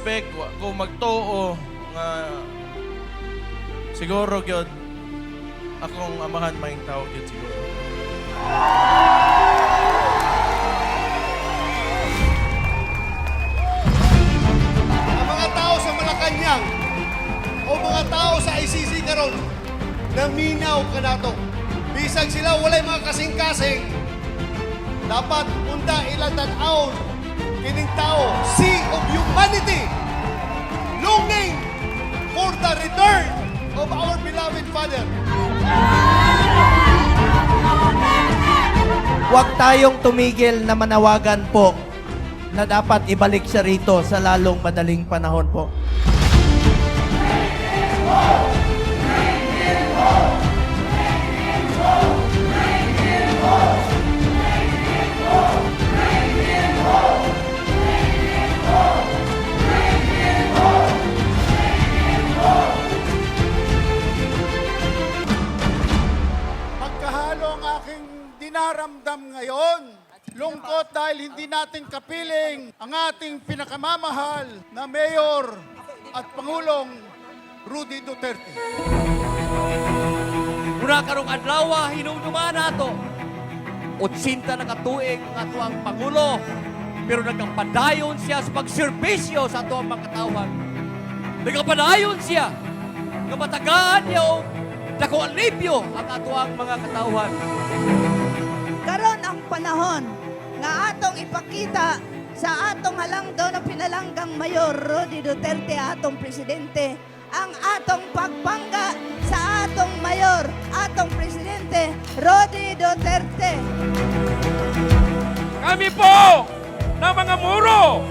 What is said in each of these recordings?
mag-expect, wa ko magtuo nga siguro gyud akong amahan maing tao gyud siguro. Ang mga tao sa Malacanang o mga tao sa ICC karon naminaw ka nato. Bisag sila walay mga kasing-kasing, dapat unda ilang tan-awon kining tao, sea of humanity, longing for the return of our beloved Father. Huwag tayong tumigil na manawagan po na dapat ibalik siya rito sa lalong madaling panahon po. Pagkahalo ang aking dinaramdam ngayon. Lungkot dahil hindi natin kapiling ang ating pinakamamahal na Mayor at Pangulong Rudy Duterte. Muna karong adlaw hinumduman nato. 80 na katuig ang ato ang Pangulo, pero nagpadayon siya sa pagserbisyo sa ato ang mga katawhan. Nagpadayon siya nga matagaan niya o dako alibyo ang ato ang mga katawhan. Karon ang panahon nga atong ipakita sa atong halanggaw na pinalanggang Mayor Rudy Duterte, atong presidente, ang atong pagpangga sa atong Mayor, atong presidente Rudy Duterte. Kami po na mga muro,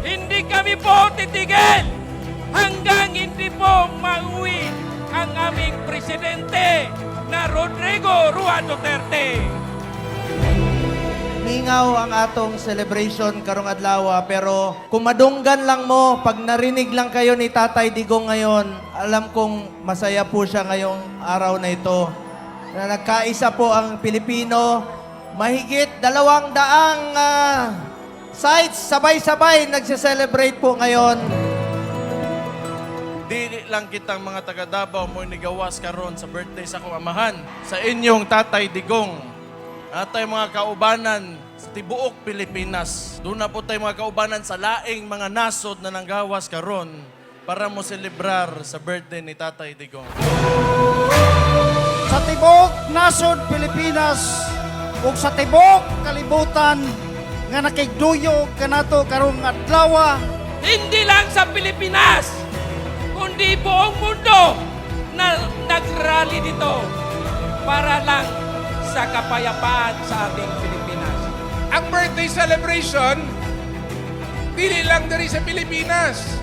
hindi kami po titigil hanggang hindi po mauwi ang aming presidente na Rodrigo Rua Duterte. Mingaw ang atong celebration karong adlaw, pero kung madunggan lang mo, pag narinig lang kayo ni Tatay Digong ngayon, alam kong masaya po siya ngayong araw na ito. Na nagkaisa po ang Pilipino, mahigit 200 sites, sabay-sabay nagse-celebrate po ngayon. Dili lang kitang mga taga Davao mo nigawas karon sa birthday sa akong amahan, sa inyong Tatay Digong. Atay mga kaubanan sa tibuok Pilipinas. Doon na po tayo mga kaubanan sa laing mga nasod na nanggawas karon para mo celebrar sa birthday ni Tatay Digong. Sa tibok nasod Pilipinas ug sa tibok kalibutan nga nakigduyog kanato karong adlaw, Hindi lang sa Pilipinas, kundi buong mundo na nagrally dito para lang sa kapayapaan sa ating Pilipinas. Ang birthday celebration, dili lang diri sa Pilipinas.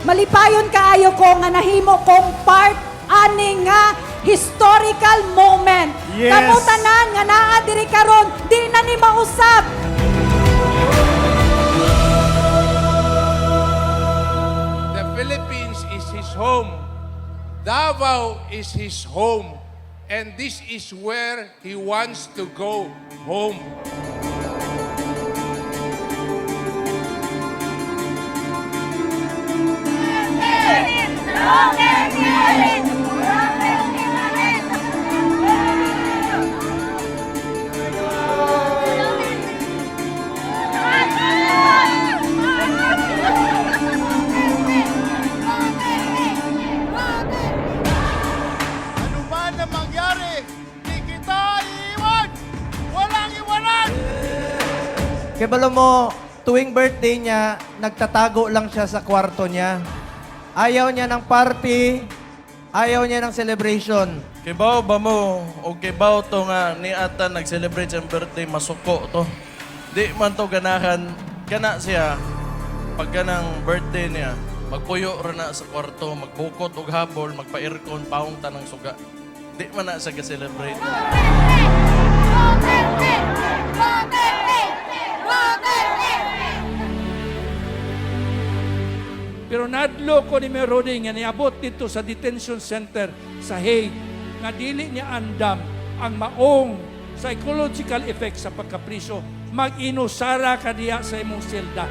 Malipayon kaayo ko nga nahimo kong part ani nga historical moment. Yes. Kamo tanan nga naa diri karon, di na ni mausab. The Philippines is his home. Davao is his home. And this is where he wants to go home. ano man na mangyari, di kita iiwan. Walang iwanan. Kaya balo mo, tuwing birthday niya, nagtatago lang siya sa kwarto niya. Ayaw niya ng party, ayaw niya ng celebration. Kibaw ba mo o kibaw to nga ni ata nag-celebrate siyang birthday, masuko to. Di man to ganahan, kana siya, pag ganang birthday niya, magpuyo rin na sa kwarto, magbukot og habol, magpa-aircon, paong tanang suga. Di man na siya ka-celebrate. Pero nadlo ko ni Merodi nga niabot dito sa detention center sa Hague nga dili niya andam ang maong psychological effect sa pagkapriso. Mag-inusara ka diya sa imong selda.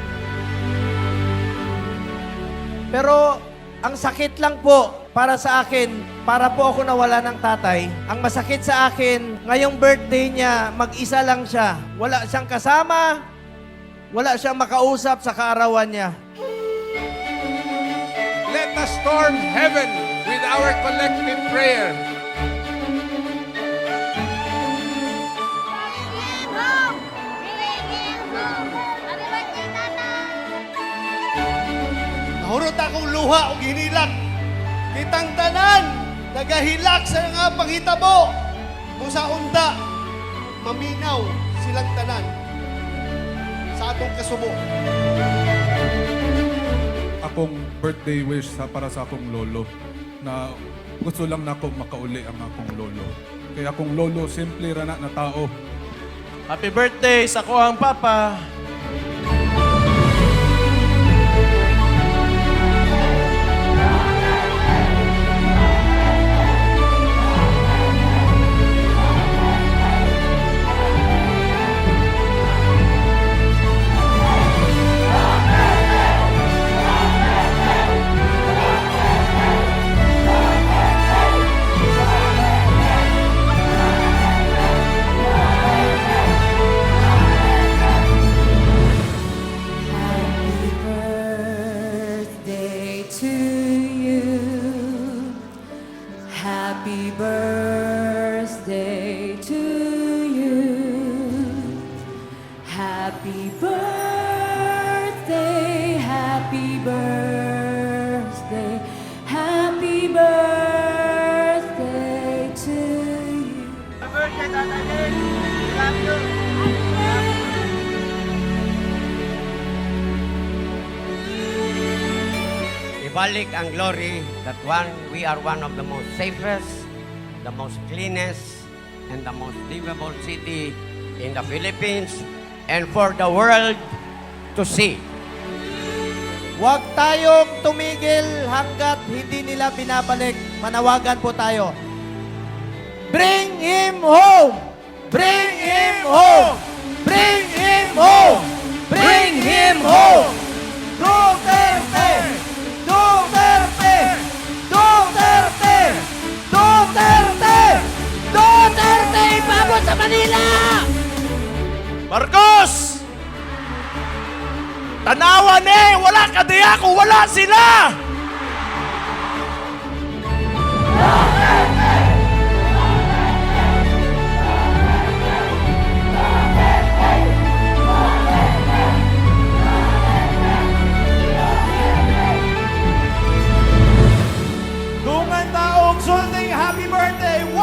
Pero ang sakit lang po para sa akin, para po ako nawala ng tatay, ang masakit sa akin, ngayong birthday niya, mag-isa lang siya. Wala siyang kasama, wala siyang makausap sa kaarawan niya. Let us storm heaven with our collective prayer. Nahurot akong luha o hinilak. Kitang tanan, nagahilak sa nga panghitabo. Kung sa unda, maminaw silang tanan sa atong kasubo. Akong birthday wish para sa akong lolo na gusto lang na ako makauli ang akong lolo. Kaya akong lolo, simple ra na tao. Happy birthday sa kuhang papa. Happy birthday to you. Happy birthday to you. Happy birthday, happy birthday, happy birthday to you. Ibalik ang glory that we are one of the most safest, the most cleanest, and the most livable city in the Philippines and for the world to see. Huwag tayong tumigil hanggat hindi nila binabalik. Manawagan po tayo. Bring him home! Bring him home! Bring him home! Bring him home! Duterte! Duterte! Duterte! Duterte! Duterte! Ipabot sa Manila! Marcos! Tanawan wala ka diya kung wala sila! Dungan taong sulting happy birthday! 1, 2,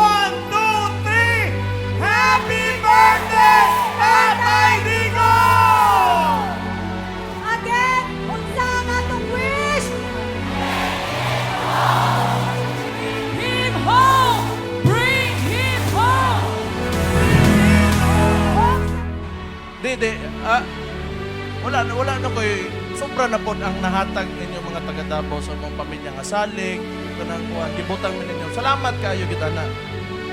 3! Happy birthday, Tatay Digong! Again, unsa ang atong wish? Him home! Bring him home! Wala na ko'y sobra na po ang nahatag ninyo mga taga Davao sa mga pamilya nga salig, kanang kuan, gibutang mi ninyo. Salamat kayo kita na.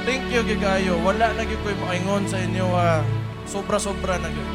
Thank you gigayo. Wala na gyud ko'y makaingon sa inyo ha. Sobra-sobra na gyud.